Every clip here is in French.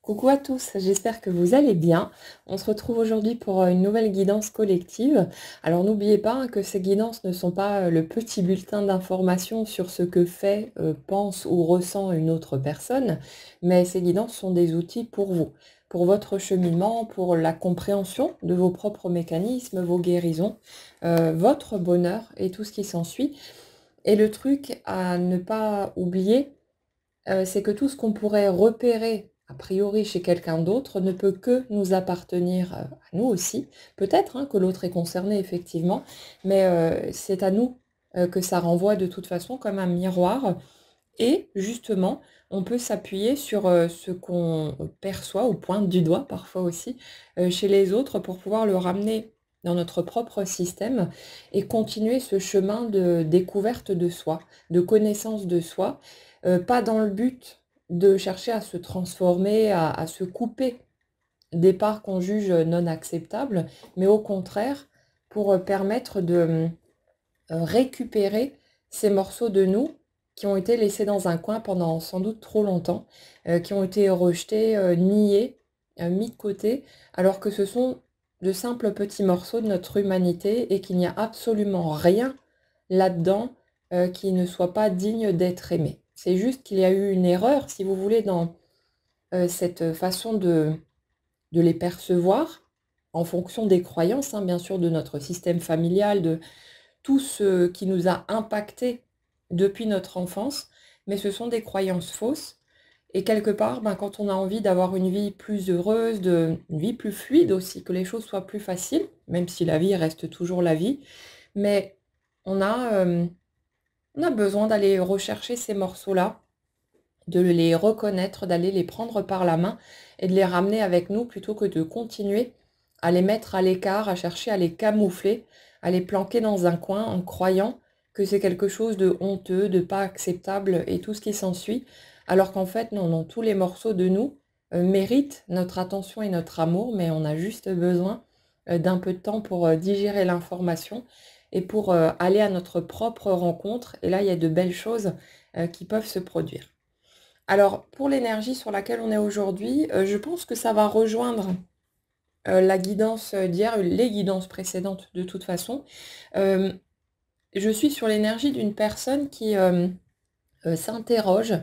Coucou à tous, j'espère que vous allez bien. On se retrouve aujourd'hui pour une nouvelle guidance collective. Alors n'oubliez pas que ces guidances ne sont pas le petit bulletin d'information sur ce que fait, pense ou ressent une autre personne, mais ces guidances sont des outils pour vous, pour votre cheminement, pour la compréhension de vos propres mécanismes, vos guérisons, votre bonheur et tout ce qui s'ensuit. Et le truc à ne pas oublier, c'est que tout ce qu'on pourrait repérer a priori chez quelqu'un d'autre ne peut que nous appartenir, à nous aussi. Peut-être, hein, que l'autre est concerné effectivement, mais c'est à nous, que ça renvoie de toute façon comme un miroir et justement, on peut s'appuyer sur, ce qu'on perçoit ou pointe du doigt parfois aussi, chez les autres pour pouvoir le ramener dans notre propre système et continuer ce chemin de découverte de soi, de connaissance de soi, pas dans le but de chercher à se transformer, à se couper des parts qu'on juge non acceptables, mais au contraire pour, permettre de, récupérer ces morceaux de nous qui ont été laissés dans un coin pendant sans doute trop longtemps, qui ont été rejetés, niés, mis de côté, alors que ce sont de simples petits morceaux de notre humanité et qu'il n'y a absolument rien là-dedans, qui ne soit pas digne d'être aimé. C'est juste qu'il y a eu une erreur, si vous voulez, dans, cette façon de les percevoir, en fonction des croyances, hein, bien sûr, de notre système familial, de tout ce qui nous a impactés depuis notre enfance, mais ce sont des croyances fausses. Et quelque part, ben, quand on a envie d'avoir une vie plus heureuse, une vie plus fluide aussi, que les choses soient plus faciles, même si la vie reste toujours la vie, mais on a, on a besoin d'aller rechercher ces morceaux-là, de les reconnaître, d'aller les prendre par la main et de les ramener avec nous plutôt que de continuer à les mettre à l'écart, à chercher à les camoufler, à les planquer dans un coin en croyant que c'est quelque chose de honteux, de pas acceptable et tout ce qui s'ensuit, alors qu'en fait, non, non, tous les morceaux de nous méritent notre attention et notre amour, mais on a juste besoin d'un peu de temps pour digérer l'information et pour aller à notre propre rencontre. Et là, il y a de belles choses qui peuvent se produire. Alors, pour l'énergie sur laquelle on est aujourd'hui, je pense que ça va rejoindre, la guidance, d'hier, les guidances précédentes de toute façon. Hem, je suis sur l'énergie d'une personne qui, s'interroge,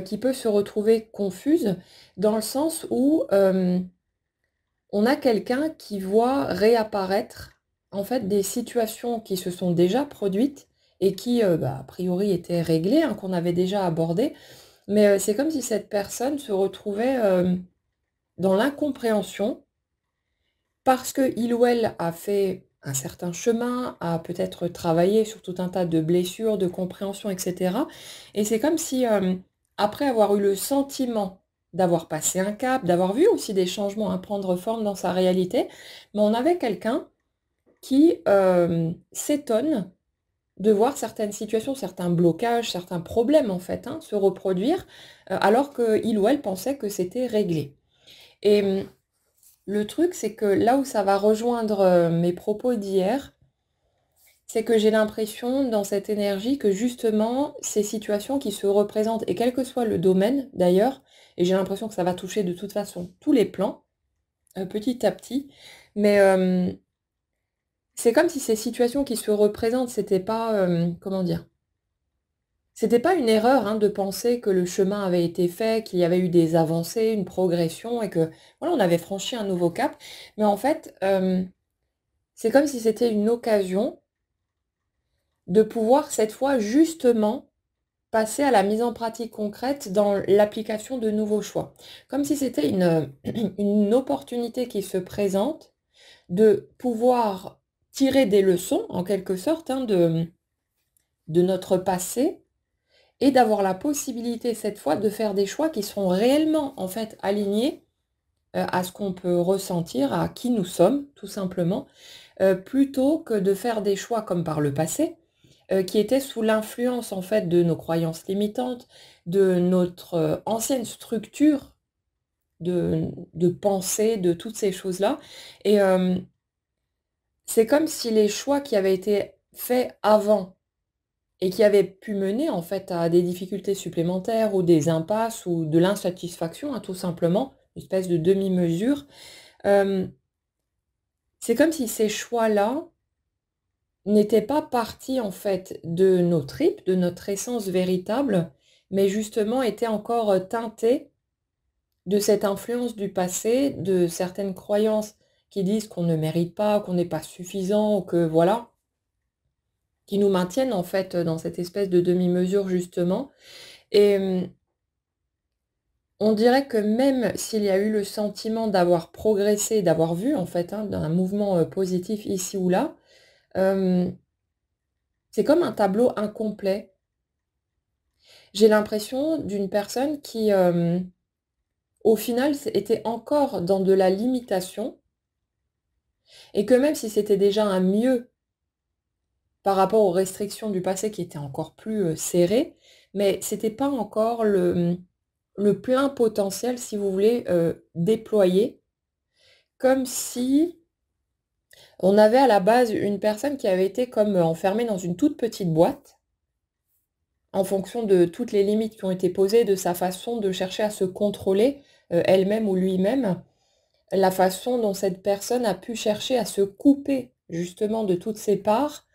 qui peut se retrouver confuse, dans le sens où, on a quelqu'un qui voit réapparaître, en fait, des situations qui se sont déjà produites et qui, bah, a priori étaient réglées, hein, qu'on avait déjà abordées. Mais, c'est comme si cette personne se retrouvait, dans l'incompréhension parce qu'il ou elle a fait un certain chemin, a peut-être travaillé sur tout un tas de blessures, de compréhension et cetera. Et c'est comme si, après avoir eu le sentiment d'avoir passé un cap, d'avoir vu aussi des changements, hein, prendre forme dans sa réalité, mais on avait quelqu'un qui, s'étonne de voir certaines situations, certains blocages, certains problèmes en fait, hein, se reproduire, alors qu'il ou elle pensait que c'était réglé. Et le truc, c'est que là où ça va rejoindre, mes propos d'hier, c'est que j'ai l'impression dans cette énergie que justement ces situations qui se représentent et quel que soit le domaine d'ailleurs, et j'ai l'impression que ça va toucher de toute façon tous les plans, petit à petit, mais c'est comme si ces situations qui se représentent, c'était pas, comment dire? C'était pas une erreur, hein, de penser que le chemin avait été fait, qu'il y avait eu des avancées, une progression et que, voilà, on avait franchi un nouveau cap. Mais en fait, c'est comme si c'était une occasion de pouvoir cette fois justement passer à la mise en pratique concrète dans l'application de nouveaux choix. Comme si c'était une, une opportunité qui se présente de pouvoir tirer des leçons en quelque sorte, hein, de notre passé et d'avoir la possibilité cette fois de faire des choix qui seront réellement en fait alignés, à ce qu'on peut ressentir, à qui nous sommes tout simplement, plutôt que de faire des choix comme par le passé, qui étaient sous l'influence en fait de nos croyances limitantes, de notre, ancienne structure de pensée, de toutes ces choses-là et c'est comme si les choix qui avaient été faits avant et qui avaient pu mener en fait à des difficultés supplémentaires ou des impasses ou de l'insatisfaction, hein, tout simplement, une espèce de demi-mesure. C'est comme si ces choix-là n'étaient pas partis en fait de nos tripes, de notre essence véritable, mais justement étaient encore teintés de cette influence du passé, de certaines croyances qui disent qu'on ne mérite pas, qu'on n'est pas suffisant, ou que voilà, qui nous maintiennent en fait dans cette espèce de demi-mesure justement. Et on dirait que même s'il y a eu le sentiment d'avoir progressé, d'avoir vu en fait un mouvement positif ici ou là, euh, c'est comme un tableau incomplet. J'ai l'impression d'une personne qui, au final, était encore dans de la limitation et que même si c'était déjà un mieux par rapport aux restrictions du passé qui étaient encore plus serrées, mais c'était pas encore le plein potentiel, si vous voulez, déployé, comme si on avait à la base une personne qui avait été comme enfermée dans une toute petite boîte, en fonction de toutes les limites qui ont été posées, de sa façon de chercher à se contrôler elle-même ou lui-même, la façon dont cette personne a pu chercher à se couper justement de toutes ses parts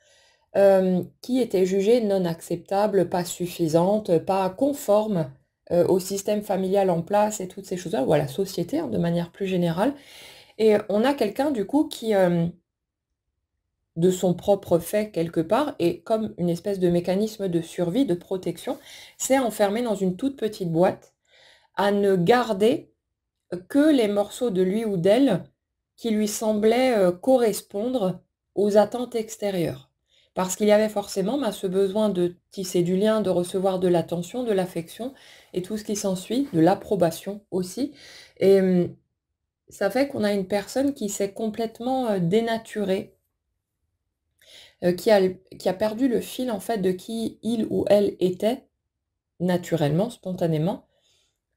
qui étaient jugées non acceptables, pas suffisantes, pas conformes au système familial en place et toutes ces choses-là, ou à la société de manière plus générale. Et on a quelqu'un du coup qui, de son propre fait quelque part, et comme une espèce de mécanisme de survie, de protection, s'est enfermé dans une toute petite boîte à ne garder que les morceaux de lui ou d'elle qui lui semblaient correspondre aux attentes extérieures. Parce qu'il y avait forcément ce besoin de tisser du lien, de recevoir de l'attention, de l'affection et tout ce qui s'ensuit, de l'approbation aussi. Et ça fait qu'on a une personne qui s'est complètement dénaturée, qui a perdu le fil en fait de qui il ou elle était, naturellement, spontanément,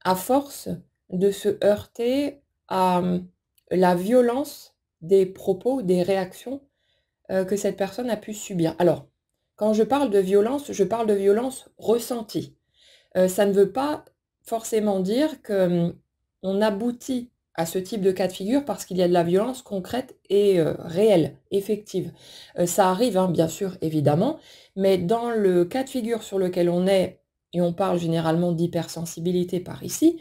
à force de se heurter à la violence des propos, des réactions que cette personne a pu subir. Alors, quand je parle de violence ressentie. Ça ne veut pas forcément dire que on aboutit à ce type de cas de figure parce qu'il y a de la violence concrète et réelle, effective. Ça arrive, hein, bien sûr, évidemment, mais dans le cas de figure sur lequel on est, et on parle généralement d'hypersensibilité par ici,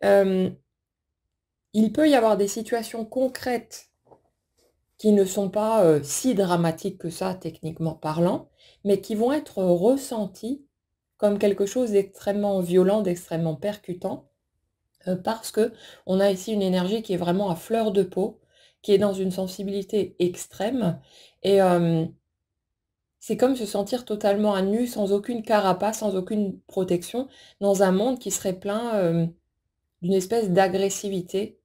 euh, il peut y avoir des situations concrètes qui ne sont pas si dramatiques que ça, techniquement parlant, mais qui vont être ressenties comme quelque chose d'extrêmement violent, d'extrêmement percutant, parce que on a ici une énergie qui est vraiment à fleur de peau, qui est dans une sensibilité extrême, et c'est comme se sentir totalement à nu, sans aucune carapace, sans aucune protection, dans un monde qui serait plein d'une espèce d'agressivité,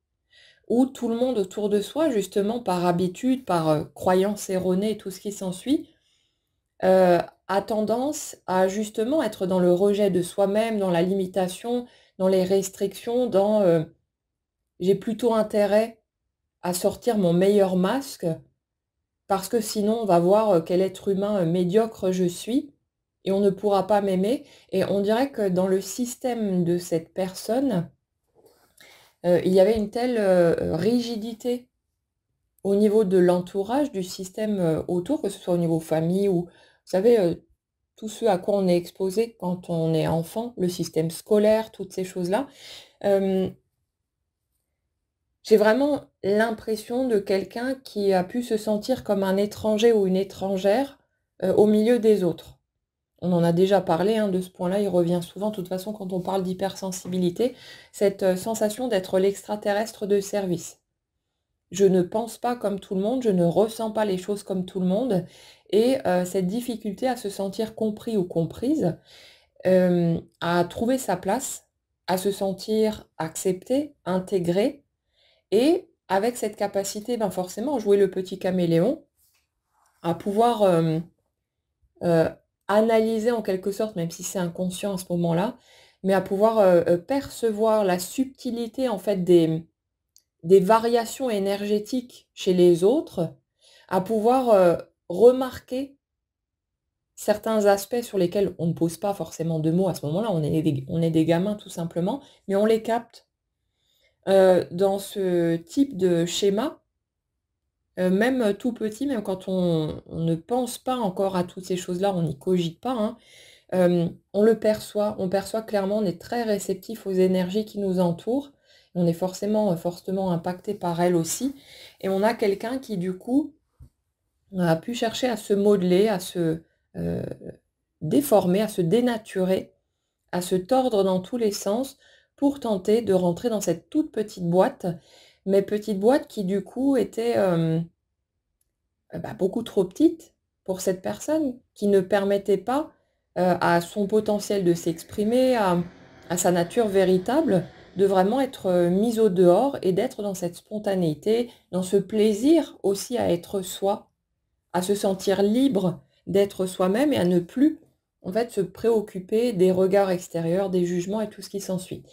où tout le monde autour de soi, justement par habitude, par croyance erronée et tout ce qui s'ensuit, a tendance à justement être dans le rejet de soi-même, dans la limitation, dans les restrictions, dans j'ai plutôt intérêt à sortir mon meilleur masque, parce que sinon on va voir quel être humain médiocre je suis, et on ne pourra pas m'aimer. Et on dirait que dans le système de cette personne, il y avait une telle rigidité au niveau de l'entourage, du système autour, que ce soit au niveau famille ou, vous savez, tout ce à quoi on est exposé quand on est enfant, le système scolaire, toutes ces choses-là. Euh, j'ai vraiment l'impression de quelqu'un qui a pu se sentir comme un étranger ou une étrangère au milieu des autres. On en a déjà parlé de ce point-là, il revient souvent, de toute façon, quand on parle d'hypersensibilité, cette sensation d'être l'extraterrestre de service. Je ne pense pas comme tout le monde, je ne ressens pas les choses comme tout le monde, et cette difficulté à se sentir compris ou comprise, à trouver sa place, à se sentir accepté, intégré, et avec cette capacité, ben forcément, jouer le petit caméléon, à pouvoir euh, analyser en quelque sorte, même si c'est inconscient à ce moment-là, mais à pouvoir percevoir la subtilité en fait des variations énergétiques chez les autres, à pouvoir remarquer certains aspects sur lesquels on ne pose pas forcément de mots à ce moment-là, on est des gamins tout simplement, mais on les capte. Dans ce type de schéma, même tout petit, même quand on ne pense pas encore à toutes ces choses-là, on n'y cogite pas, hein, on perçoit clairement, on est très réceptif aux énergies qui nous entourent. On est forcément, fortement impacté par elles aussi et on a quelqu'un qui du coup a pu chercher à se modeler, à se, heu, déformer, à se dénaturer, à se tordre dans tous les sens pour tenter de rentrer dans cette toute petite boîte, mais petite boîte qui du coup était, bah, beaucoup trop petite pour cette personne, qui ne permettait pas, à son potentiel de s'exprimer, à sa nature véritable, de vraiment être, mise au dehors et d'être dans cette spontanéité, dans ce plaisir aussi à être soi, à se sentir libre d'être soi-même et à ne plus, en fait, se préoccuper des regards extérieurs, des jugements et tout ce qui s'ensuit.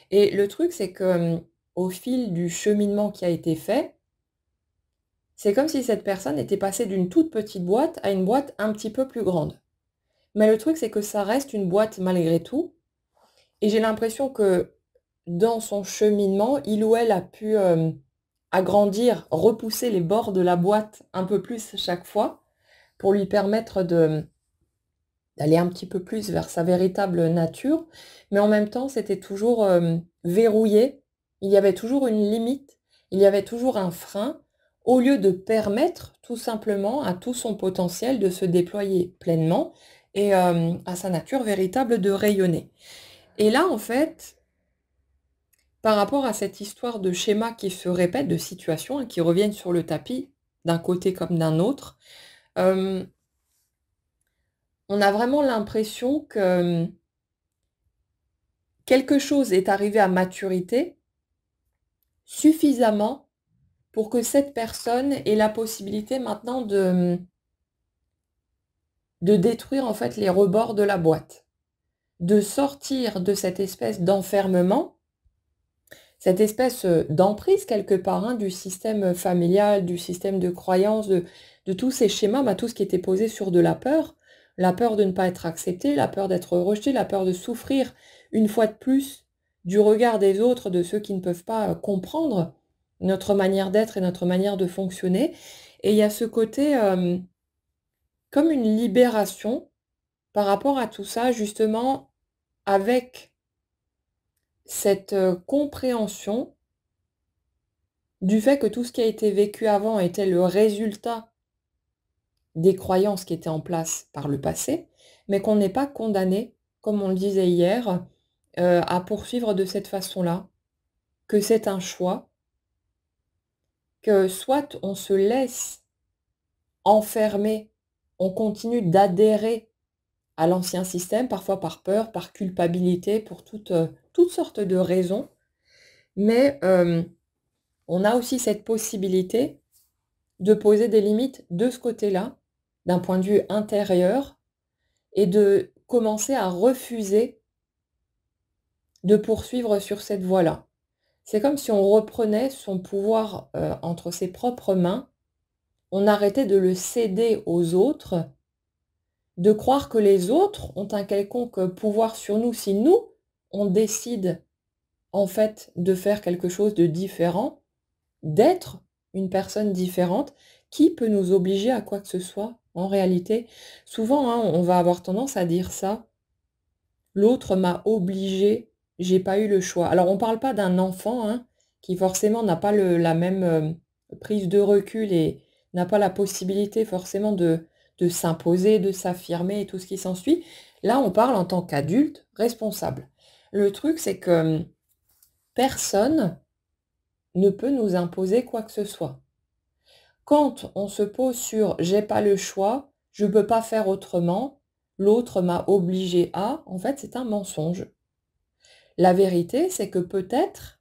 Et le truc, c'est que, au fil du cheminement qui a été fait, c'est comme si cette personne était passée d'une toute petite boîte à une boîte un petit peu plus grande. Mais le truc, c'est que ça reste une boîte malgré tout et j'ai l'impression que dans son cheminement, il ou elle a pu, agrandir, repousser les bords de la boîte un peu plus chaque fois pour lui permettre d'aller un petit peu plus vers sa véritable nature, mais en même temps, c'était toujours, verrouillé. Il y avait toujours une limite, il y avait toujours un frein, au lieu de permettre tout simplement à tout son potentiel de se déployer pleinement et à sa nature véritable de rayonner. Et là, en fait, par rapport à cette histoire de schéma qui se répète, de situations, hein, qui reviennent sur le tapis, d'un côté comme d'un autre, hem, on a vraiment l'impression que quelque chose est arrivé à maturité suffisamment pour que cette personne ait la possibilité maintenant de détruire en fait les rebords de la boîte, de sortir de cette espèce d'enfermement, cette espèce, d'emprise quelque part, hein, du système, familial, du système de croyance, de tous ces schémas, bah, tout ce qui était posé sur de la peur de ne pas être accepté, la peur d'être rejeté, la peur de souffrir une fois de plus du regard des autres, de ceux qui ne peuvent pas, comprendre notre manière d'être et notre manière de fonctionner et il y a ce côté, comme une libération par rapport à tout ça, justement avec cette, compréhension du fait que tout ce qui a été vécu avant était le résultat des croyances qui étaient en place par le passé, mais qu'on n'est pas condamné, comme on le disait hier, à poursuivre de cette façon-là, que c'est un choix, que soit on se laisse enfermer, on continue d'adhérer à l'ancien système, parfois par peur, par culpabilité, pour toutes sortes de raisons, mais on a aussi cette possibilité de poser des limites de ce côté-là, d'un point de vue intérieur et de commencer à refuser de poursuivre sur cette voie-là. C'est comme si on reprenait son pouvoir, entre ses propres mains, on arrêtait de le céder aux autres, de croire que les autres ont un quelconque pouvoir sur nous si nous, on décide en fait de faire quelque chose de différent, d'être une personne différente. Qui peut nous obliger à quoi que ce soit en réalité? Souvent, hein, on va avoir tendance à dire ça: «L'autre m'a obligé, j'ai pas eu le choix». Alors on parle pas d'un enfant, hein, qui forcément n'a pas la même, prise de recul et n'a pas la possibilité forcément de s'imposer, de s'affirmer et tout ce qui s'ensuit. Là, on parle en tant qu'adulte responsable. Le truc, c'est que, personne ne peut nous imposer quoi que ce soit. Quand on se pose sur «j'ai pas le choix, je peux pas faire autrement, l'autre m'a obligé à», en fait, c'est un mensonge. La vérité, c'est que peut-être,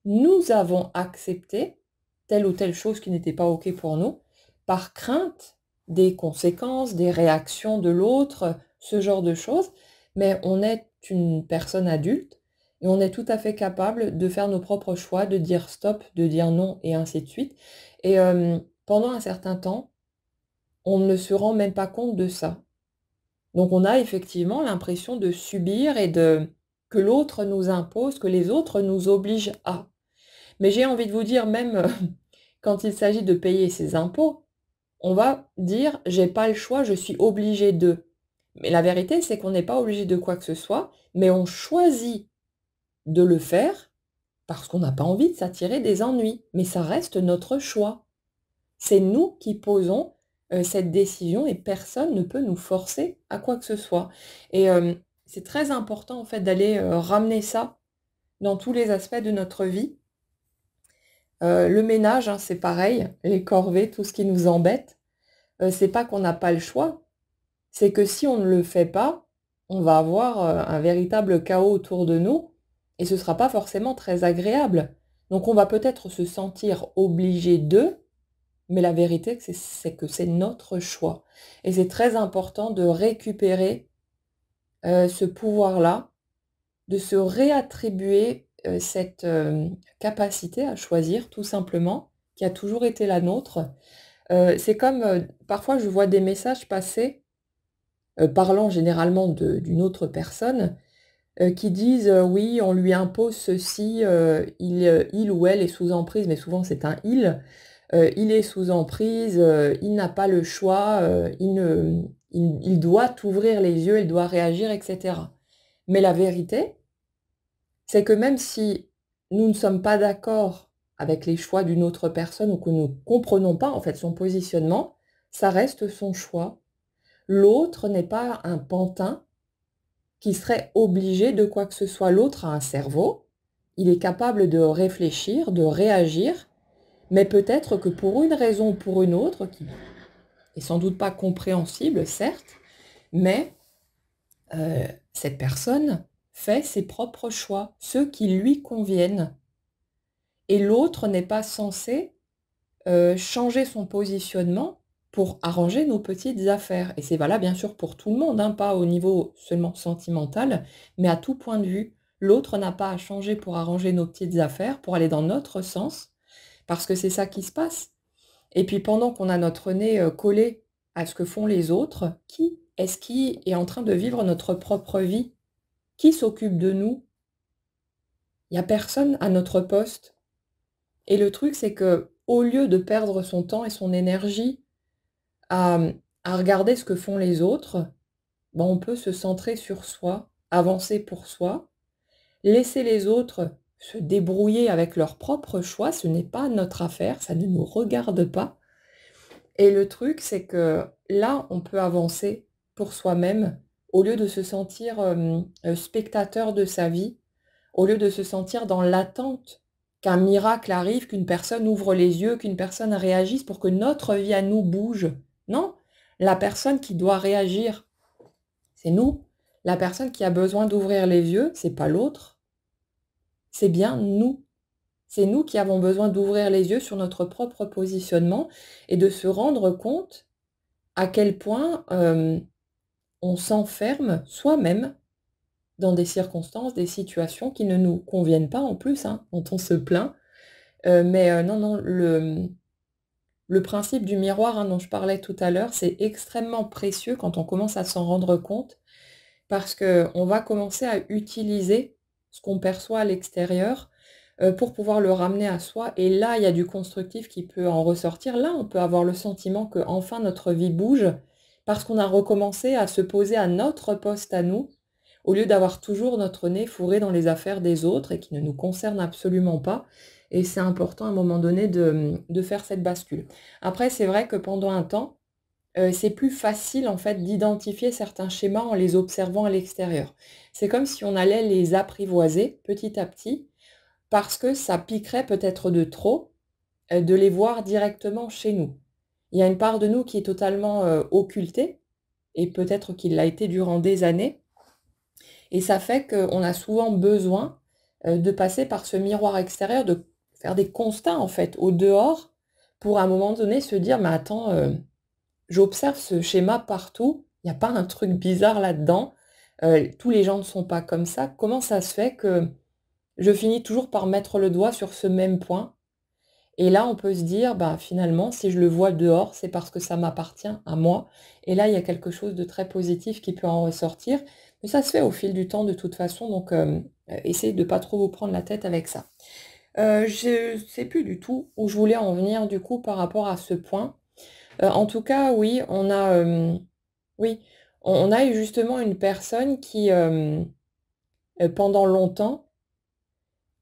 nous avons accepté telle ou telle chose qui n'était pas OK pour nous, par crainte des conséquences, des réactions de l'autre, ce genre de choses, mais on est une personne adulte et on est tout à fait capable de faire nos propres choix, de dire stop, de dire non et ainsi de suite et pendant un certain temps, on ne se rend même pas compte de ça. Donc on a effectivement l'impression de subir et de que l'autre nous impose, que les autres nous obligent à. Mais j'ai envie de vous dire, même quand il s'agit de payer ses impôts, on va dire: «J'ai pas le choix, je suis obligé de». Mais la vérité, c'est qu'on n'est pas obligé de quoi que ce soit, mais on choisit de le faire parce qu'on n'a pas envie de s'attirer des ennuis, mais ça reste notre choix. C'est nous qui posons, cette décision et personne ne peut nous forcer à quoi que ce soit et c'est très important en fait d'aller, ramener ça dans tous les aspects de notre vie. Le ménage, hein, c'est pareil, les corvées, tout ce qui nous embête, c'est pas qu'on n'a pas le choix, c'est que si on ne le fait pas, on va avoir, un véritable chaos autour de nous et ce sera pas forcément très agréable. Donc on va peut-être se sentir obligé de, mais la vérité c'est que c'est notre choix et c'est très important de récupérer, ce pouvoir-là, de se réattribuer, cette, capacité à choisir tout simplement, qui a toujours été la nôtre. C'est comme, parfois je vois des messages passer, parlant généralement d'une autre personne, qui disent, «Oui, on lui impose ceci, il ou elle est sous emprise», mais souvent c'est un «il est sous emprise, il n'a pas le choix, il doit ouvrir les yeux, il doit réagir» et cetera. Mais la vérité, c'est que même si nous ne sommes pas d'accord avec les choix d'une autre personne ou que nous ne comprenons pas en fait son positionnement, ça reste son choix. L'autre n'est pas un pantin qui serait obligé de quoi que ce soit. L'autre a un cerveau, il est capable de réfléchir, de réagir, mais peut-être que pour une raison ou pour une autre, qui est sans doute pas compréhensible, certes, mais cette personne fait ses propres choix, ceux qui lui conviennent. Et l'autre n'est pas censé changer son positionnement pour arranger nos petites affaires. Et c'est valable bien sûr pour tout le monde, hein, pas au niveau seulement sentimental, mais à tout point de vue. L'autre n'a pas à changer pour arranger nos petites affaires, pour aller dans notre sens, parce que c'est ça qui se passe. Et puis pendant qu'on a notre nez, collé à ce que font les autres, qui est-ce qui est en train de vivre notre propre vie? Qui s'occupe de nous? Il y a personne à notre poste. Et le truc, c'est que au lieu de perdre son temps et son énergie à, à regarder ce que font les autres, ben, on peut se centrer sur soi, avancer pour soi, laisser les autres se débrouiller avec leurs propres choix, ce n'est pas notre affaire, ça ne nous regarde pas. Et le truc, c'est que là, on peut avancer pour soi-même, au lieu de se sentir spectateur de sa vie, au lieu de se sentir dans l'attente qu'un miracle arrive, qu'une personne ouvre les yeux, qu'une personne réagisse pour que notre vie à nous bouge. Non, la personne qui doit réagir, c'est nous. La personne qui a besoin d'ouvrir les yeux, c'est pas l'autre, c'est bien nous. C'est nous qui avons besoin d'ouvrir les yeux sur notre propre positionnement et de se rendre compte à quel point on s'enferme soi-même dans des circonstances, des situations qui ne nous conviennent pas en plus, hein, dont on se plaint. Non, non, le principe du miroir, hein, dont je parlais tout à l'heure, c'est extrêmement précieux quand on commence à s'en rendre compte, parce qu'on va commencer à utiliser ce qu'on perçoit à l'extérieur, pour pouvoir le ramener à soi et là, il y a du constructif qui peut en ressortir. Là, on peut avoir le sentiment qu'enfin notre vie bouge, parce qu'on a recommencé à se poser à notre poste à nous, au lieu d'avoir toujours notre nez fourré dans les affaires des autres et qui ne nous concernent absolument pas. Et c'est important à un moment donné de faire cette bascule. Après, c'est vrai que pendant un temps, c'est plus facile en fait d'identifier certains schémas en les observant à l'extérieur. C'est comme si on allait les apprivoiser petit à petit, parce que ça piquerait peut-être de trop, de les voir directement chez nous. Il y a une part de nous qui est totalement, occultée et peut-être qu'il l'a été durant des années et ça fait qu'on a souvent besoin, de passer par ce miroir extérieur, de faire des constats en fait au dehors pour à un moment donné se dire: «Mais attends, j'observe ce schéma partout, il y a pas un truc bizarre là-dedans? Tous les gens ne sont pas comme ça. Comment ça se fait que je finis toujours par mettre le doigt sur ce même point?» Et là, on peut se dire: «Bah, finalement, si je le vois dehors, c'est parce que ça m'appartient à moi» et là, il y a quelque chose de très positif qui peut en ressortir. Mais ça se fait au fil du temps de toute façon, donc essayez de pas trop vous prendre la tête avec ça. Je sais plus du tout où je voulais en venir du coup par rapport à ce point. En tout cas, oui, oui, on a eu justement une personne qui, pendant longtemps,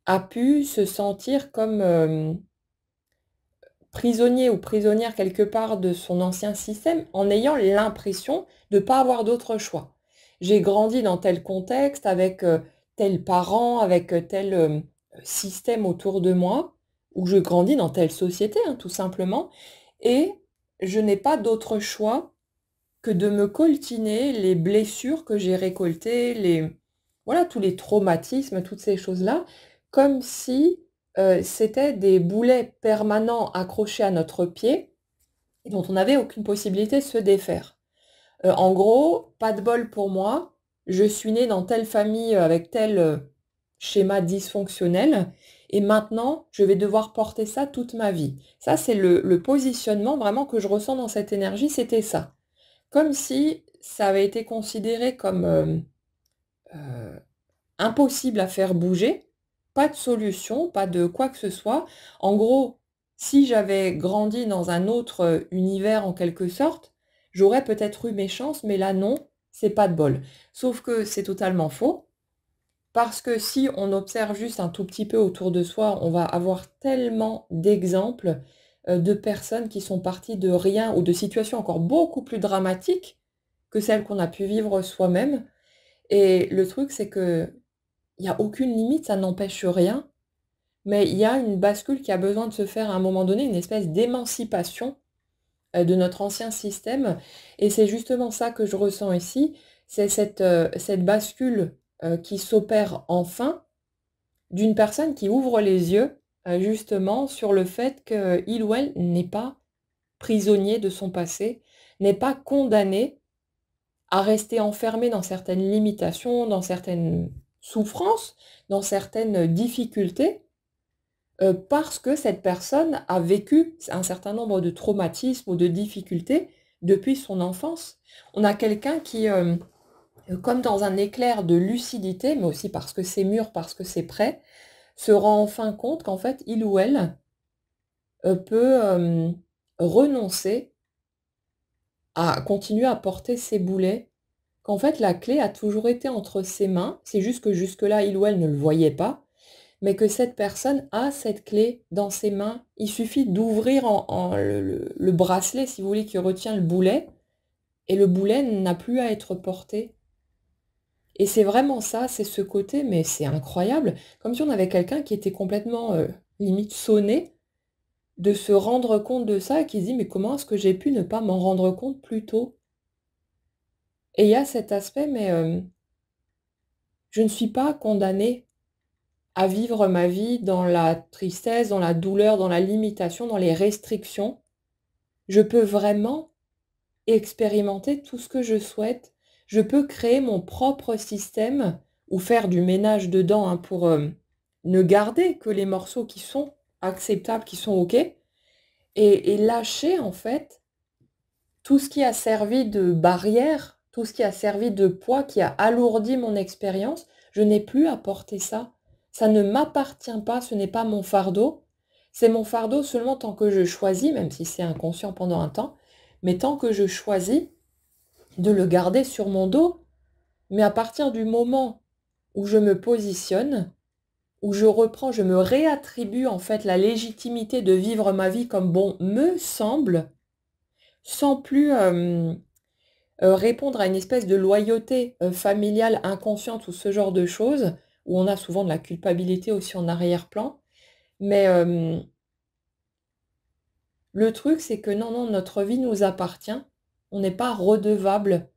a pu se sentir comme, prisonnier ou prisonnière quelque part de son ancien système, en ayant l'impression de pas avoir d'autre choix. J'ai grandi dans tel contexte, avec, tel parent, avec, tel, système autour de moi, ou je grandis dans telle société, hein, tout simplement, et je n'ai pas d'autre choix que de me coltiner les blessures que j'ai récoltées, voilà, tous les traumatismes, toutes ces choses-là, comme si, c'était des boulets permanents accrochés à notre pied et dont on n'avait aucune possibilité de se défaire. En gros, pas de bol pour moi, je suis née dans telle famille, avec tel, schéma dysfonctionnel et maintenant je vais devoir porter ça toute ma vie. Ça, c'est le positionnement vraiment que je ressens dans cette énergie, c'était ça. Comme si ça avait été considéré comme, heu, impossible à faire bouger, pas de solution, pas de quoi que ce soit. En gros, si j'avais grandi dans un autre, univers en quelque sorte, j'aurais peut-être eu mes chances, mais là non, c'est pas de bol. Sauf que c'est totalement faux, parce que si on observe juste un tout petit peu autour de soi, on va avoir tellement d'exemples, de personnes qui sont parties de rien ou de situations encore beaucoup plus dramatiques que celles qu'on a pu vivre soi-même et le truc, c'est qu'il y a aucune limite, ça n'empêche rien, mais il y a une bascule qui a besoin de se faire à un moment donné, une espèce d'émancipation, de notre ancien système et c'est justement ça que je ressens ici, c'est cette bascule, qui s'opère enfin d'une personne qui ouvre les yeux, justement sur le fait qu'il ou elle n'est pas prisonnier de son passé, n'est pas condamné à rester enfermé dans certaines limitations, dans certaines souffrances, dans certaines difficultés, parce que cette personne a vécu un certain nombre de traumatismes ou de difficultés depuis son enfance. On a quelqu'un qui, comme dans un éclair de lucidité, mais aussi parce que c'est mûr, parce que c'est prêt, se rend enfin compte qu'en fait, il ou elle, peut, renoncer à continuer à porter ses boulets. Qu'en fait, la clé a toujours été entre ses mains, c'est juste que jusque-là, il ou elle ne le voyait pas, mais que cette personne a cette clé dans ses mains. Il suffit d'ouvrir le bracelet, si vous voulez, qui retient le boulet, et le boulet n'a plus à être porté. Et c'est vraiment ça, c'est ce côté, mais c'est incroyable, comme si on avait quelqu'un qui était complètement, limite sonné, de se rendre compte de ça et qui se dit: «Mais comment est-ce que j'ai pu ne pas m'en rendre compte plus tôt?» Et il y a cet aspect, mais je ne suis pas condamnée à vivre ma vie dans la tristesse, dans la douleur, dans la limitation, dans les restrictions. Je peux vraiment expérimenter tout ce que je souhaite. Je peux créer mon propre système ou faire du ménage dedans, hein, pour, ne garder que les morceaux qui sont acceptables, qui sont OK et lâcher en fait tout ce qui a servi de barrière, tout ce qui a servi de poids, qui a alourdi mon expérience, je n'ai plus à porter ça. Ça ne m'appartient pas, ce n'est pas mon fardeau. C'est mon fardeau seulement tant que je choisis, même si c'est inconscient pendant un temps, mais tant que je choisis de le garder sur mon dos. Mais à partir du moment où je me positionne, où je reprends, je me réattribue en fait la légitimité de vivre ma vie comme bon me semble, sans plus, répondre à une espèce de loyauté, familiale inconsciente ou ce genre de choses, où on a souvent de la culpabilité aussi en arrière-plan. Mais, le truc, c'est que non, non, notre vie nous appartient. On n'est pas redevable.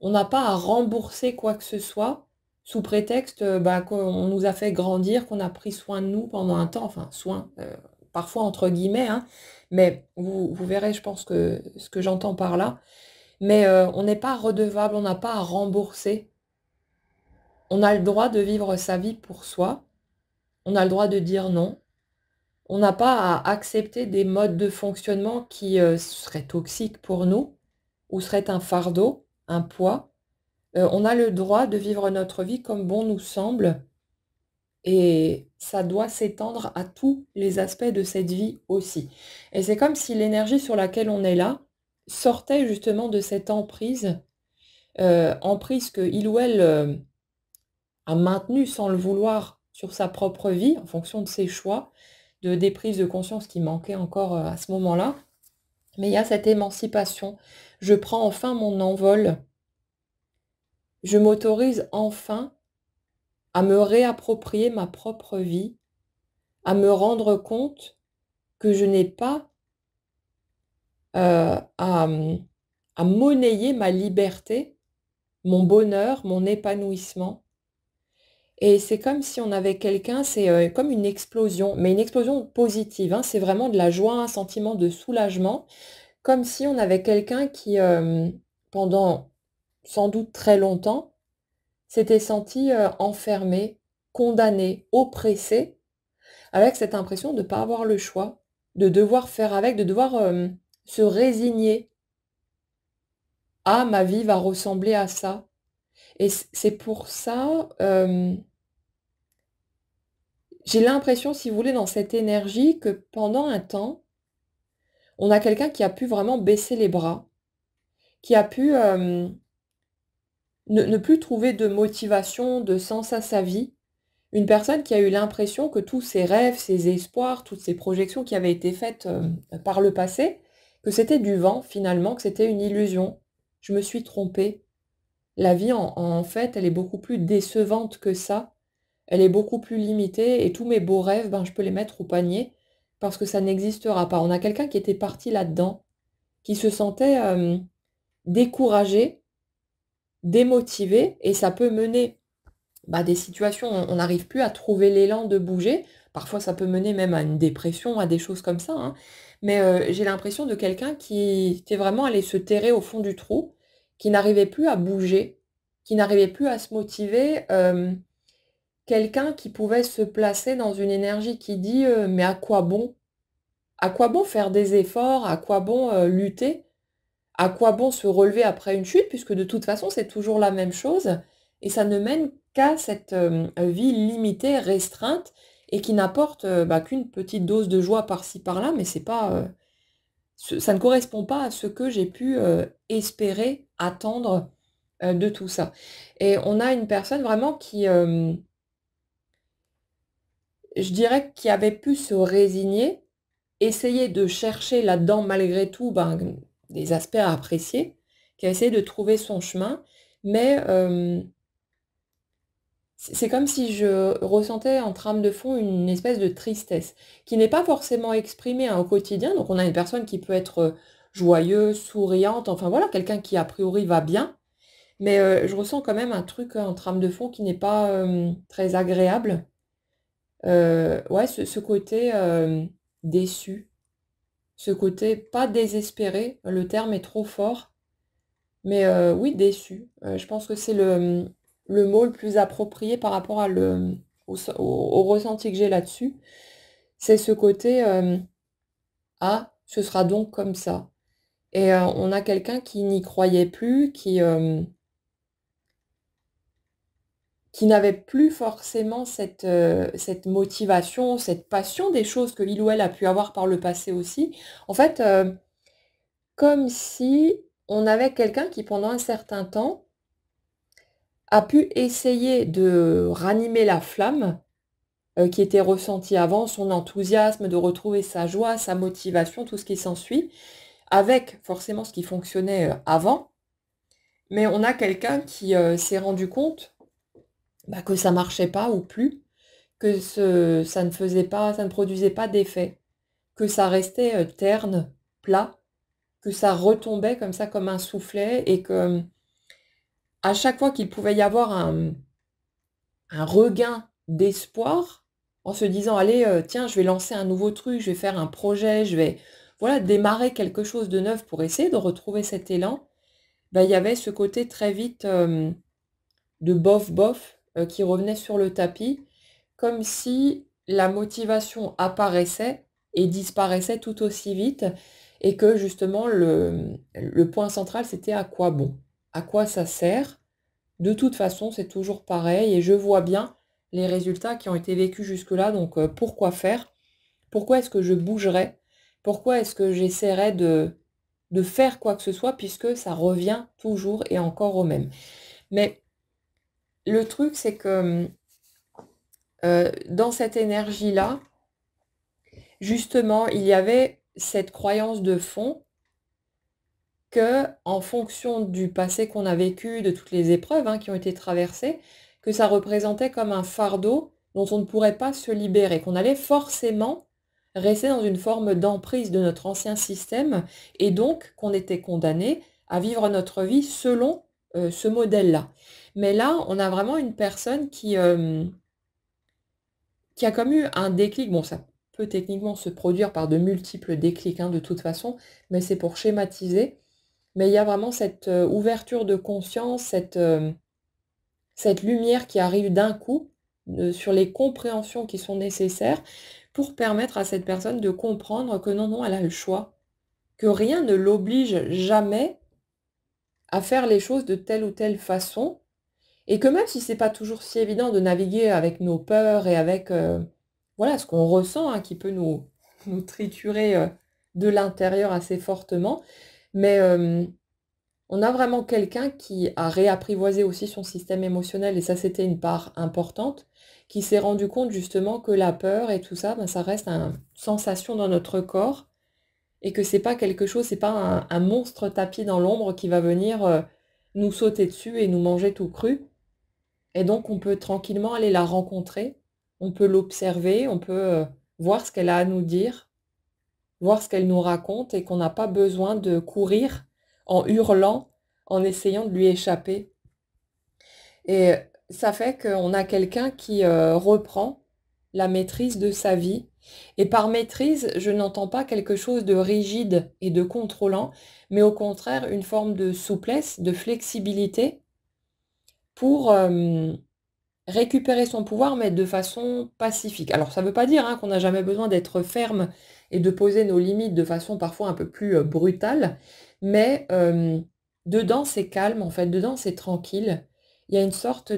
On n'a pas à rembourser quoi que ce soit sous prétexte, bah, qu'on nous a fait grandir, qu'on a pris soin de nous pendant un temps, enfin «soin», parfois entre guillemets, hein, mais vous verrez, je pense que ce que j'entends par là. Mais, on n'est pas redevable, on n'a pas à rembourser. On a le droit de vivre sa vie pour soi, on a le droit de dire non. On n'a pas à accepter des modes de fonctionnement qui, seraient toxiques pour nous ou seraient un fardeau, un poids. On a le droit de vivre notre vie comme bon nous semble et ça doit s'étendre à tous les aspects de cette vie aussi. Et c'est comme si l'énergie sur laquelle on est là sortait justement de cette emprise que il ou elle a maintenue sans le vouloir sur sa propre vie, en fonction de ses choix, des prises de conscience qui manquaient encore à ce moment-là. Mais il y a cette émancipation. Je prends enfin mon envol. Je m'autorise enfin à me réapproprier ma propre vie, à me rendre compte que je n'ai pas à monnayer ma liberté, mon bonheur, mon épanouissement. Et c'est comme si on avait quelqu'un, c'est comme une explosion, mais une explosion positive, hein. C'est vraiment de la joie, un sentiment de soulagement, comme si on avait quelqu'un qui, pendant sans doute très longtemps, s'était senti enfermé, condamné, oppressé, avec cette impression de ne pas avoir le choix, de devoir faire avec, de devoir se résigner. Ah, ma vie va ressembler à ça. Et c'est pour ça, j'ai l'impression, si vous voulez, dans cette énergie, que pendant un temps, on a quelqu'un qui a pu vraiment baisser les bras, qui a pu ne plus trouver de motivation, de sens à sa vie. Une personne qui a eu l'impression que tous ses rêves, ses espoirs, toutes ces projections qui avaient été faites par le passé, que c'était du vent finalement, que c'était une illusion. Je me suis trompée. La vie, en fait, elle est beaucoup plus décevante que ça. Elle est beaucoup plus limitée et tous mes beaux rêves, ben, je peux les mettre au panier parce que ça n'existera pas. On a quelqu'un qui était parti là-dedans, qui se sentait découragé, démotivé et ça peut mener bah, des situations, on n'arrive plus à trouver l'élan de bouger. Parfois, ça peut mener même à une dépression, à des choses comme ça, hein. Mais j'ai l'impression de quelqu'un qui était vraiment allé se terrer au fond du trou, qui n'arrivait plus à bouger, qui n'arrivait plus à se motiver. Quelqu'un qui pouvait se placer dans une énergie qui dit mais à quoi bon? À quoi bon faire des efforts? À quoi bon lutter? À quoi bon se relever après une chute? Puisque de toute façon, c'est toujours la même chose. Et ça ne mène qu'à cette vie limitée, restreinte, et qui n'apporte bah, qu'une petite dose de joie par-ci, par-là, mais c'est pas, ça ne correspond pas à ce que j'ai pu espérer, attendre de tout ça. Et on a une personne vraiment qui, je dirais, qui avait pu se résigner, essayer de chercher là-dedans malgré tout, ben, des aspects à apprécier, qui a essayé de trouver son chemin, mais c'est comme si je ressentais en trame de fond une espèce de tristesse, qui n'est pas forcément exprimée, hein, au quotidien. Donc on a une personne qui peut être, joyeuse, souriante, enfin voilà, quelqu'un qui a priori va bien, mais je ressens quand même un truc en trame de fond qui n'est pas, très agréable. Ouais, ce côté, déçu. Ce côté pas désespéré, le terme est trop fort, mais oui déçu. Je pense que c'est le mot le plus approprié par rapport à au ressenti que j'ai là-dessus. C'est ce côté, «Ah, ce sera donc comme ça» et on a quelqu'un qui n'y croyait plus, qui n'avait plus forcément cette motivation, cette passion des choses que il ou elle a pu avoir par le passé aussi. En fait, comme si on avait quelqu'un qui, pendant un certain temps, a pu essayer de ranimer la flamme, qui était ressentie avant, son enthousiasme, de retrouver sa joie, sa motivation, tout ce qui s'ensuit, avec forcément ce qui fonctionnait, avant. Mais on a quelqu'un qui, s'est rendu compte, bah, que ça marchait pas ou plus, que ça ne faisait pas, ça ne produisait pas d'effet, que ça restait, terne, plat, que ça retombait comme ça, comme un soufflet et que à chaque fois qu'il pouvait y avoir un regain d'espoir, en se disant: «Allez, tiens, je vais lancer un nouveau truc, je vais faire un projet, je vais, voilà, démarrer quelque chose de neuf pour essayer de retrouver cet élan», bah, il y avait ce côté très vite, de bof bof, qui revenait sur le tapis, comme si la motivation apparaissait et disparaissait tout aussi vite et que justement le point central, c'était à quoi bon? À quoi ça sert? De toute façon, c'est toujours pareil et je vois bien les résultats qui ont été vécus jusque-là, donc pourquoi faire? Pourquoi est-ce que je bougerais? Pourquoi est-ce que j'essaierais de faire quoi que ce soit puisque ça revient toujours et encore au même? Mais le truc, c'est que, dans cette énergie-là, justement, il y avait cette croyance de fond que, en fonction du passé qu'on a vécu, de toutes les épreuves, hein, qui ont été traversées, que ça représentait comme un fardeau dont on ne pourrait pas se libérer, qu'on allait forcément rester dans une forme d'emprise de notre ancien système et donc qu'on était condamné à vivre notre vie selon, ce modèle-là. Mais là, on a vraiment une personne qui a comme eu un déclic. Bon, ça peut techniquement se produire par de multiples déclics, hein, de toute façon, mais c'est pour schématiser. Mais il y a vraiment cette, ouverture de conscience, cette lumière qui arrive d'un coup, sur les compréhensions qui sont nécessaires pour permettre à cette personne de comprendre que non, non, elle a le choix, que rien ne l'oblige jamais à faire les choses de telle ou telle façon et que même si c'est pas toujours si évident de naviguer avec nos peurs et avec, voilà, ce qu'on ressent, hein, qui peut nous triturer, de l'intérieur assez fortement, mais on a vraiment quelqu'un qui a réapprivoisé aussi son système émotionnel et ça, c'était une part importante, qui s'est rendu compte justement que la peur et tout ça, ben, ça reste une sensation dans notre corps et que c'est pas quelque chose, c'est pas un monstre tapis dans l'ombre qui va venir, nous sauter dessus et nous manger tout cru et donc on peut tranquillement aller la rencontrer, on peut l'observer, on peut, voir ce qu'elle a à nous dire, voir ce qu'elle nous raconte et qu'on n'a pas besoin de courir en hurlant, en essayant de lui échapper. Et ça fait qu'on a quelqu'un qui reprend la maîtrise de sa vie. Et par maîtrise, je n'entends pas quelque chose de rigide et de contrôlant, mais au contraire une forme de souplesse, de flexibilité pour récupérer son pouvoir, mais de façon pacifique. Alors ça ne veut pas dire, hein, qu'on n'a jamais besoin d'être ferme et de poser nos limites de façon parfois un peu plus brutale, mais dedans c'est calme, en fait, dedans c'est tranquille. Il y a une sorte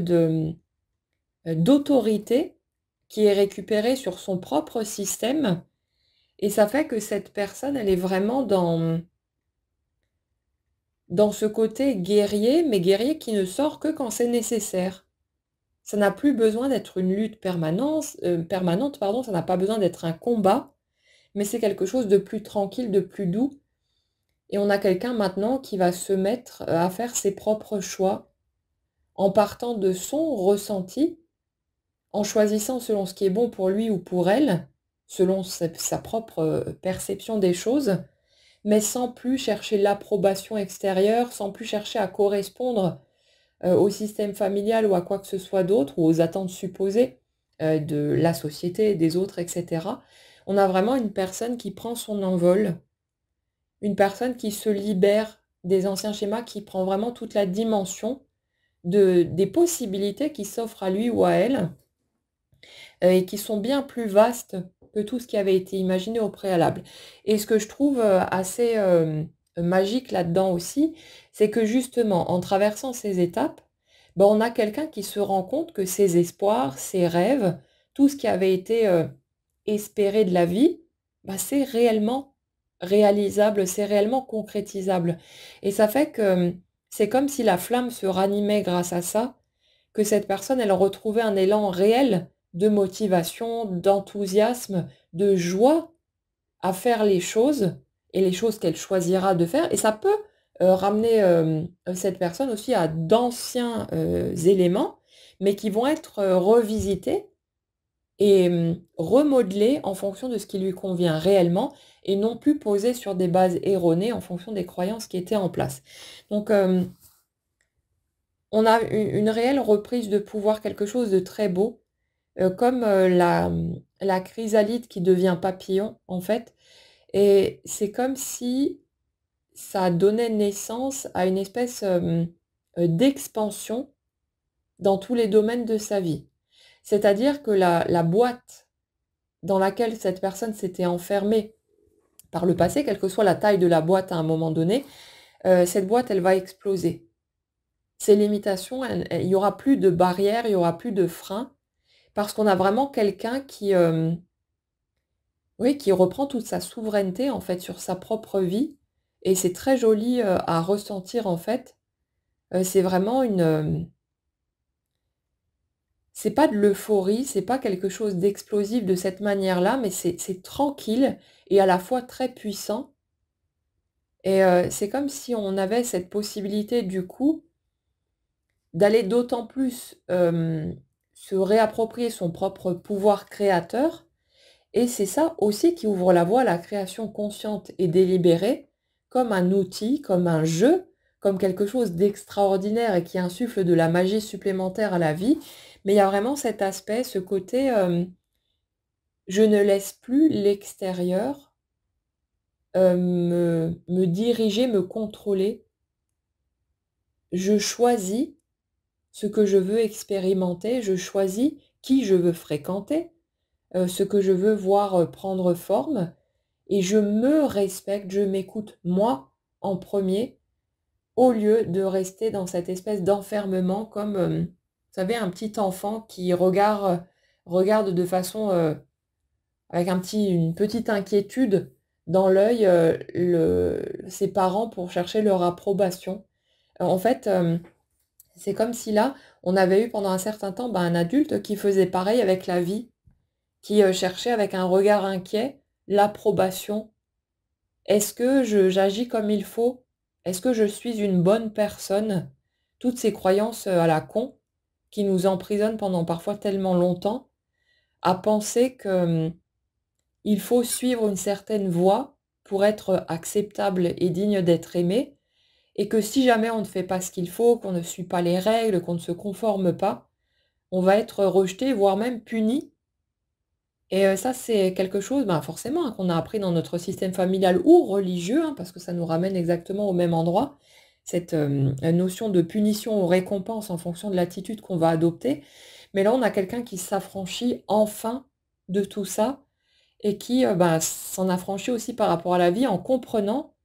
d'autorité qui est récupérée sur son propre système, et ça fait que cette personne, elle est vraiment dans ce côté guerrier, mais guerrier qui ne sort que quand c'est nécessaire. Ça n'a plus besoin d'être une lutte permanente, pardon, ça n'a pas besoin d'être un combat, mais c'est quelque chose de plus tranquille, de plus doux. Et on a quelqu'un maintenant qui va se mettre à faire ses propres choix, en partant de son ressenti, en choisissant selon ce qui est bon pour lui ou pour elle, selon sa propre perception des choses, mais sans plus chercher l'approbation extérieure, sans plus chercher à correspondre au système familial ou à quoi que ce soit d'autre, ou aux attentes supposées de la société, des autres, etc. On a vraiment une personne qui prend son envol, une personne qui se libère des anciens schémas, qui prend vraiment toute la dimension des possibilités qui s'offrent à lui ou à elle, et qui sont bien plus vastes que tout ce qui avait été imaginé au préalable. Et ce que je trouve assez magique là-dedans aussi, c'est que justement, en traversant ces étapes, ben, on a quelqu'un qui se rend compte que ses espoirs, ses rêves, tout ce qui avait été espéré de la vie, ben, c'est réellement réalisable, c'est réellement concrétisable. Et ça fait que c'est comme si la flamme se ranimait grâce à ça, que cette personne, elle retrouvait un élan réel de motivation, d'enthousiasme, de joie à faire les choses et les choses qu'elle choisira de faire. Et ça peut ramener cette personne aussi à d'anciens éléments, mais qui vont être revisités et remodelés en fonction de ce qui lui convient réellement et non plus posés sur des bases erronées en fonction des croyances qui étaient en place. Donc, on a une réelle reprise de pouvoir, quelque chose de très beau, comme la chrysalide qui devient papillon, en fait. Et c'est comme si ça donnait naissance à une espèce d'expansion dans tous les domaines de sa vie. C'est-à-dire que la boîte dans laquelle cette personne s'était enfermée par le passé, quelle que soit la taille de la boîte à un moment donné, cette boîte, elle va exploser. Ces limitations, il n'y aura plus de barrières, il n'y aura plus de freins, parce qu'on a vraiment quelqu'un qui, oui, qui reprend toute sa souveraineté, en fait, sur sa propre vie et c'est très joli, à ressentir, en fait. C'est vraiment c'est pas de l'euphorie, c'est pas quelque chose d'explosif de cette manière-là, mais c'est tranquille et à la fois très puissant et c'est comme si on avait cette possibilité, du coup, d'aller d'autant plus, se réapproprier son propre pouvoir créateur et c'est ça aussi qui ouvre la voie à la création consciente et délibérée, comme un outil, comme un jeu, comme quelque chose d'extraordinaire et qui insuffle de la magie supplémentaire à la vie. Mais il y a vraiment cet aspect, ce côté, je ne laisse plus l'extérieur, me diriger, me contrôler. Je choisis ce que je veux expérimenter, je choisis qui je veux fréquenter, ce que je veux voir, prendre forme et je me respecte, je m'écoute moi en premier, au lieu de rester dans cette espèce d'enfermement comme, vous savez un petit enfant qui regarde de façon, avec une petite inquiétude dans l'œil, ses parents pour chercher leur approbation. En fait, c'est comme si là, on avait eu pendant un certain temps, un adulte qui faisait pareil avec la vie, qui, cherchait avec un regard inquiet l'approbation. Est-ce que je j'agis comme il faut? Est-ce que je suis une bonne personne? Toutes ces croyances, à la con, qui nous emprisonnent pendant parfois tellement longtemps, à penser que, il faut suivre une certaine voie pour être acceptable et digne d'être aimé et que si jamais on ne fait pas ce qu'il faut, qu'on ne suit pas les règles, qu'on ne se conforme pas, on va être rejeté, voire même puni et ça, c'est quelque chose, forcément, hein, qu'on a appris dans notre système familial ou religieux, hein, parce que ça nous ramène exactement au même endroit. Cette, notion de punition ou récompense en fonction de l'attitude qu'on va adopter. Mais là, on a quelqu'un qui s'affranchit enfin de tout ça et qui, s'en affranchit aussi par rapport à la vie en comprenant,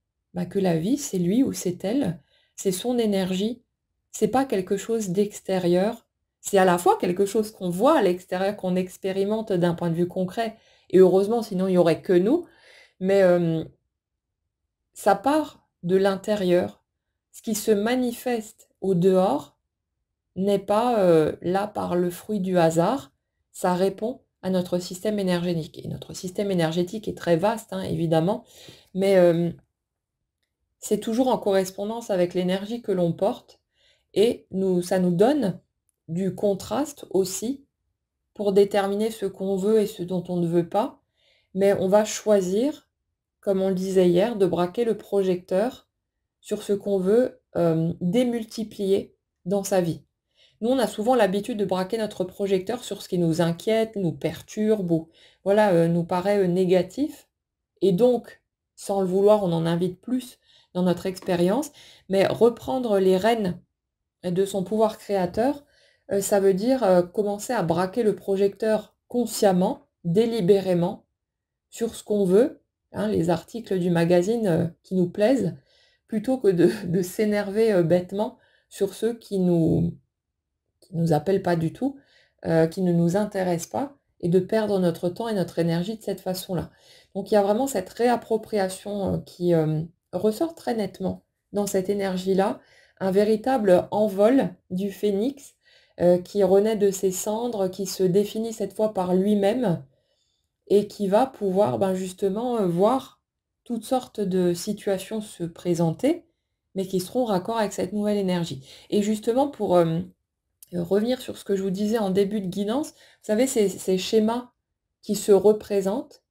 que la vie, c'est lui ou c'est elle, c'est son énergie. C'est pas quelque chose d'extérieur. C'est à la fois quelque chose qu'on voit à l'extérieur, qu'on expérimente d'un point de vue concret et heureusement, sinon il y aurait que nous, mais ça part de l'intérieur. Ce qui se manifeste au dehors n'est pas, là par le fruit du hasard, ça répond à notre système énergétique et notre système énergétique est très vaste, hein, évidemment, mais c'est toujours en correspondance avec l'énergie que l'on porte et ça nous donne du contraste aussi pour déterminer ce qu'on veut et ce dont on ne veut pas, mais on va choisir, comme on le disait hier, de braquer le projecteur sur ce qu'on veut, démultiplier dans sa vie. Nous, on a souvent l'habitude de braquer notre projecteur sur ce qui nous inquiète, nous perturbe ou voilà, nous paraît, négatif et donc, sans le vouloir, on en invite plus dans notre expérience, mais reprendre les rênes de son pouvoir créateur, ça veut dire, commencer à braquer le projecteur consciemment, délibérément, sur ce qu'on veut, hein, les articles du magazine, qui nous plaisent, plutôt que de s'énerver, bêtement sur ceux qui nous appellent pas du tout, qui ne nous intéressent pas et de perdre notre temps et notre énergie de cette façon-là. Donc il y a vraiment cette réappropriation, qui, ressort très nettement dans cette énergie-là, un véritable envol du phénix, qui renaît de ses cendres, qui se définit cette fois par lui-même et qui va pouvoir, justement, voir toutes sortes de situations se présenter, mais qui seront raccord avec cette nouvelle énergie. Et justement pour, revenir sur ce que je vous disais en début de guidance, vous savez ces schémas qui se représentent,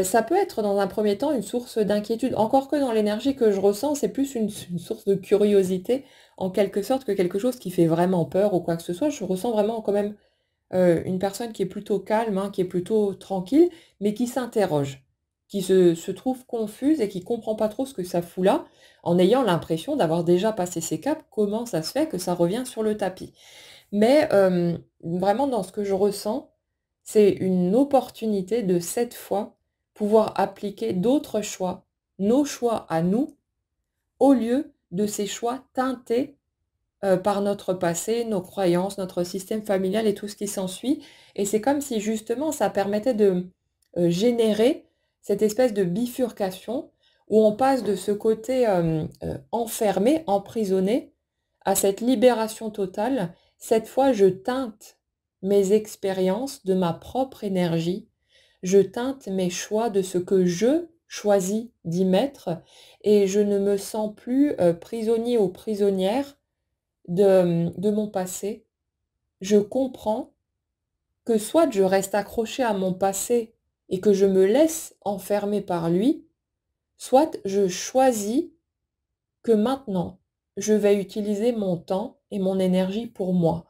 ça peut être dans un premier temps une source d'inquiétude. Encore que dans l'énergie que je ressens, c'est plus une source de curiosité en quelque sorte que quelque chose qui fait vraiment peur ou quoi que ce soit. Je ressens vraiment quand même, une personne qui est plutôt calme, hein, qui est plutôt tranquille, mais qui s'interroge, qui se trouve confuse et qui comprend pas trop ce que ça fout là, en ayant l'impression d'avoir déjà passé ses caps. Comment ça se fait que ça revient sur le tapis? Mais vraiment dans ce que je ressens, c'est une opportunité de cette fois pouvoir appliquer d'autres choix, nos choix à nous, au lieu de ces choix teintés, par notre passé, nos croyances, notre système familial et tout ce qui s'ensuit. Et c'est comme si justement ça permettait de générer cette espèce de bifurcation où on passe de ce côté enfermé, emprisonné, à cette libération totale. Cette fois, je teinte mes expériences de ma propre énergie, je teinte mes choix de ce que je choisis d'y mettre et je ne me sens plus prisonnier ou prisonnière de mon passé. Je comprends que soit je reste accrochée à mon passé et que je me laisse enfermer par lui, soit je choisis que maintenant, je vais utiliser mon temps et mon énergie pour moi,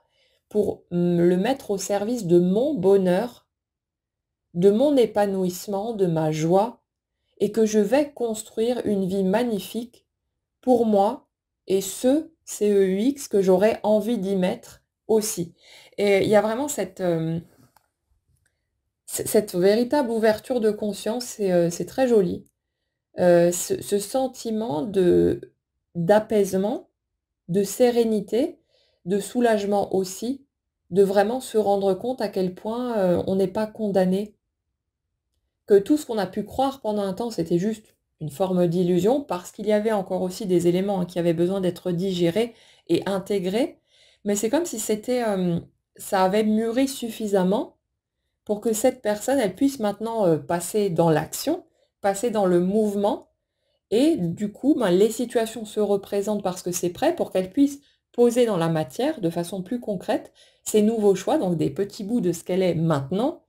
pour le mettre au service de mon bonheur, de mon épanouissement, de ma joie, et que je vais construire une vie magnifique pour moi et ce CEUX que j'aurais envie d'y mettre aussi. Et il y a vraiment cette véritable ouverture de conscience, c'est très joli. Ce sentiment d'apaisement, de sérénité, de soulagement aussi, de vraiment se rendre compte à quel point on n'est pas condamné, que tout ce qu'on a pu croire pendant un temps, c'était juste une forme d'illusion, parce qu'il y avait encore aussi des éléments qui avaient besoin d'être digérés et intégrés, mais c'est comme si ça avait mûri suffisamment pour que cette personne, elle puisse maintenant passer dans l'action, passer dans le mouvement, et du coup, ben, les situations se représentent parce que c'est prêt pour qu'elle puisse poser dans la matière de façon plus concrète ses nouveaux choix, donc des petits bouts de ce qu'elle est maintenant,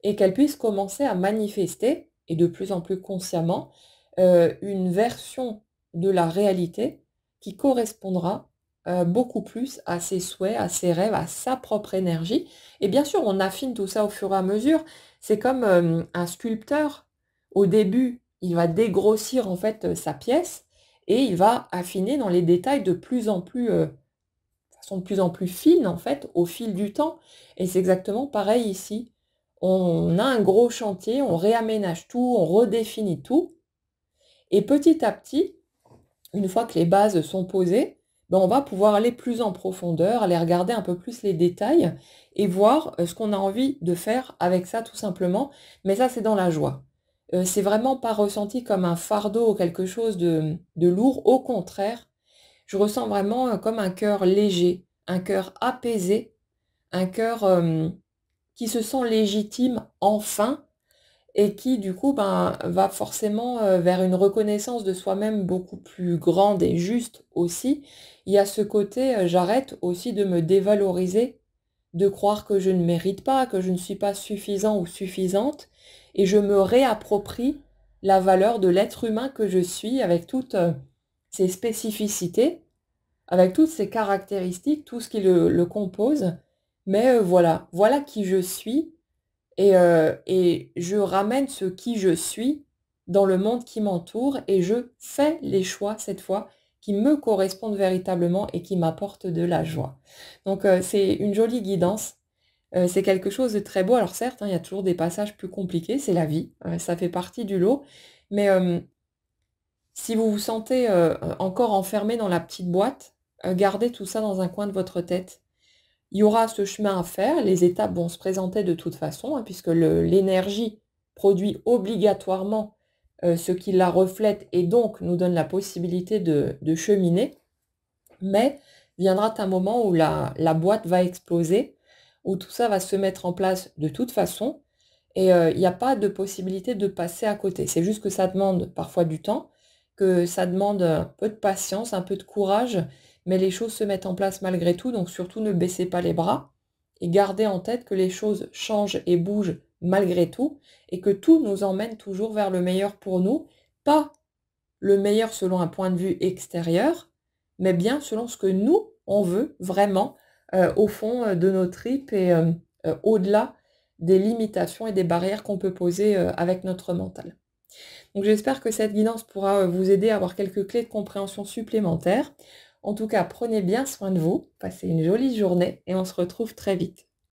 et qu'elle puisse commencer à manifester, et de plus en plus consciemment, une version de la réalité qui correspondra beaucoup plus à ses souhaits, à ses rêves, à sa propre énergie. Et bien sûr, on affine tout ça au fur et à mesure. C'est comme un sculpteur. Au début, il va dégrossir en fait sa pièce et il va affiner dans les détails de plus en plus, façon de plus en plus fine en fait, au fil du temps. Et c'est exactement pareil ici. On a un gros chantier, on réaménage tout, on redéfinit tout. Et petit à petit, une fois que les bases sont posées, ben on va pouvoir aller plus en profondeur, aller regarder un peu plus les détails et voir ce qu'on a envie de faire avec ça tout simplement. Mais ça, c'est dans la joie. C'est vraiment pas ressenti comme un fardeau ou quelque chose de lourd. Au contraire, je ressens vraiment comme un cœur léger, un cœur apaisé, un cœur qui se sent légitime enfin et qui du coup ben, va forcément vers une reconnaissance de soi-même beaucoup plus grande et juste aussi. Il y a ce côté, j'arrête aussi de me dévaloriser, de croire que je ne mérite pas, que je ne suis pas suffisant ou suffisante, et je me réapproprie la valeur de l'être humain que je suis avec toutes ses spécificités, avec toutes ses caractéristiques, tout ce qui le compose. Mais voilà, voilà qui je suis et je ramène ce qui je suis dans le monde qui m'entoure et je fais les choix cette fois qui me correspondent véritablement et qui m'apportent de la joie. Donc c'est une jolie guidance. C'est quelque chose de très beau. Alors certes, hein, il y a toujours des passages plus compliqués, c'est la vie, ça fait partie du lot. Mais si vous vous sentez encore enfermé dans la petite boîte, gardez tout ça dans un coin de votre tête. Il y aura ce chemin à faire, les étapes vont se présenter de toute façon, hein, puisque l'énergie produit obligatoirement ce qui la reflète et donc nous donne la possibilité de cheminer. Mais viendra un moment où la boîte va exploser, où tout ça va se mettre en place de toute façon, et il n'y a pas de possibilité de passer à côté. C'est juste que ça demande parfois du temps, que ça demande un peu de patience, un peu de courage, mais les choses se mettent en place malgré tout, donc surtout ne baissez pas les bras, et gardez en tête que les choses changent et bougent malgré tout, et que tout nous emmène toujours vers le meilleur pour nous, pas le meilleur selon un point de vue extérieur, mais bien selon ce que nous, on veut vraiment au fond de nos tripes et au-delà des limitations et des barrières qu'on peut poser avec notre mental. Donc j'espère que cette guidance pourra vous aider à avoir quelques clés de compréhension supplémentaires. En tout cas, prenez bien soin de vous, passez une jolie journée et on se retrouve très vite.